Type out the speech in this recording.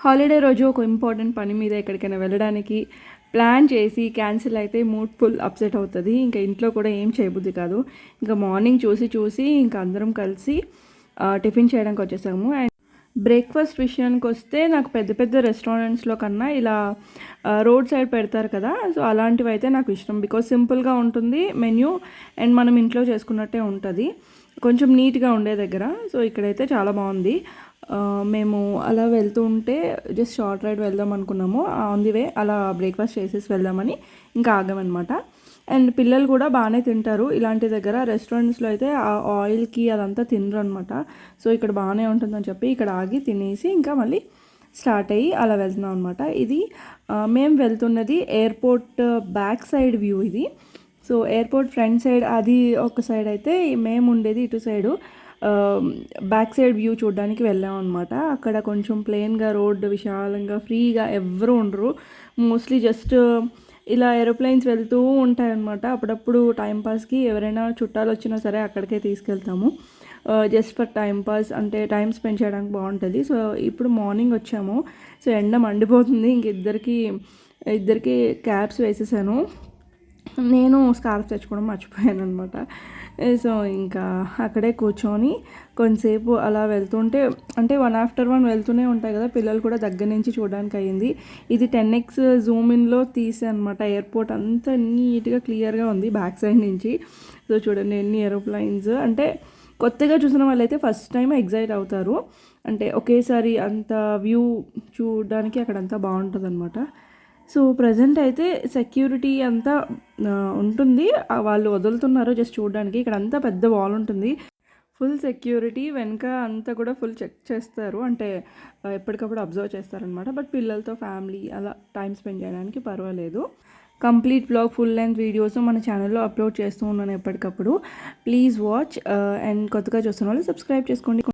Holiday రోజు ఒక important పని మీద ఎక్కడికైనా వెళ్ళడానికి ప్లాన్ చేసి క్యాన్సిల్ అయితే మూడ్ ఫుల్ అప్సెట్ అవుతుంది. ఇంకా ఇంట్లో కూడా ఏం చేయబుద్ది కాదు. ఇంకా మార్నింగ్ చూసి ఇంకా అందరం కలిసి టిఫిన్ చేయడానికి వచ్చేసాము. అండ్ బ్రేక్ఫాస్ట్ విషయానికి వస్తే నాకు పెద్ద పెద్ద రెస్టారెంట్స్లో కన్నా ఇలా రోడ్ సైడ్ పెడతారు కదా, సో అలాంటివి అయితే నాకు ఇష్టం. బికాజ్ సింపుల్గా ఉంటుంది మెన్యూ అండ్ మనం ఇంట్లో చేసుకున్నట్టే ఉంటుంది, కొంచెం నీట్గా ఉండే దగ్గర. సో ఇక్కడైతే చాలా బాగుంది. మేము అలా వెళ్తూ ఉంటే జస్ట్ షార్ట్ రైడ్ వెళ్దాం అనుకున్నాము. ఆన్ ది వే అలా బ్రేక్ఫాస్ట్ చేసేసి వెళ్దామని ఇంకా ఆగామన్నమాట. అండ్ పిల్లలు కూడా బాగానే తింటారు ఇలాంటి దగ్గర. రెస్టారెంట్స్లో అయితే ఆ ఆయిల్కి అదంతా తినరు అనమాట. సో ఇక్కడ బాగానే ఉంటుందని చెప్పి ఇక్కడ ఆగి తినేసి ఇంకా మళ్ళీ స్టార్ట్ అయ్యి అలా వెళ్తున్నాం అనమాట. ఇది మేము వెళ్తున్నది ఎయిర్పోర్ట్ బ్యాక్ సైడ్ వ్యూ ఇది. సో ఎయిర్పోర్ట్ ఫ్రంట్ సైడ్ అది ఒక సైడ్ అయితే, మేము ఉండేది ఇటు సైడు బ్యాక్ సైడ్ వ్యూ చూడడానికి వెళ్ళాం అనమాట. అక్కడ కొంచెం ప్లెయిన్గా రోడ్డు విశాలంగా ఫ్రీగా ఎవ్వరూ ఉండరు. మోస్ట్లీ జస్ట్ ఇలా ఏరోప్లేన్స్ వెళ్తూ ఉంటాయన్నమాట. అప్పుడప్పుడు టైంపాస్కి ఎవరైనా చుట్టాలు వచ్చినా సరే అక్కడికే తీసుకెళ్తాము, జస్ట్ ఫర్ టైంపాస్, అంటే టైం స్పెండ్ చేయడానికి బాగుంటుంది. సో ఇప్పుడు మార్నింగ్ వచ్చాము. సో ఎండ మండిపోతుంది. ఇంక ఇద్దరికి క్యాబ్స్ వేసేసాను. నేను స్కార్ఫ్ తెచ్చుకోవడం మర్చిపోయాను అనమాట. సో ఇంకా అక్కడే కూర్చొని కొంతసేపు అలా వెళ్తుంటే, అంటే 1 ఆఫ్టర్ 1 వెళ్తూనే ఉంటాయి కదా, పిల్లలు కూడా దగ్గర నుంచి చూడడానికి అయ్యింది. ఇది 10x జూమ్ ఇన్లో తీసే అనమాట. ఎయిర్పోర్ట్ అంతా నీట్గా క్లియర్గా ఉంది బ్యాక్ సైడ్ నుంచి. సో చూడండి ఎన్ని ఏరోప్లైన్స్. అంటే కొత్తగా చూసిన వాళ్ళైతే ఫస్ట్ టైం ఎగ్జైట్ అవుతారు. అంటే ఒకేసారి అంత వ్యూ చూడడానికి అక్కడంతా బాగుంటుంది అనమాట. సో ప్రజెంట్ అయితే సెక్యూరిటీ అంతా ఉంటుంది, వాళ్ళు వదులుతున్నారు జస్ట్ చూడడానికి. ఇక్కడ అంతా పెద్ద వాల్ ఉంటుంది, ఫుల్ సెక్యూరిటీ. వెనక అంతా కూడా ఫుల్ చెక్ చేస్తారు, అంటే ఎప్పటికప్పుడు అబ్జర్వ్ చేస్తారనమాట. బట్ పిల్లలతో ఫ్యామిలీ అలా టైం స్పెండ్ చేయడానికి పర్వాలేదు. Complete blog full length videos మన ఛానల్లో అప్లోడ్ చేస్తూ ఉన్నాను ఎప్పటికప్పుడు. Please watch. అండ్ కొత్తగా చూస్తున్న వాళ్ళు సబ్స్క్రైబ్ చేసుకోండి.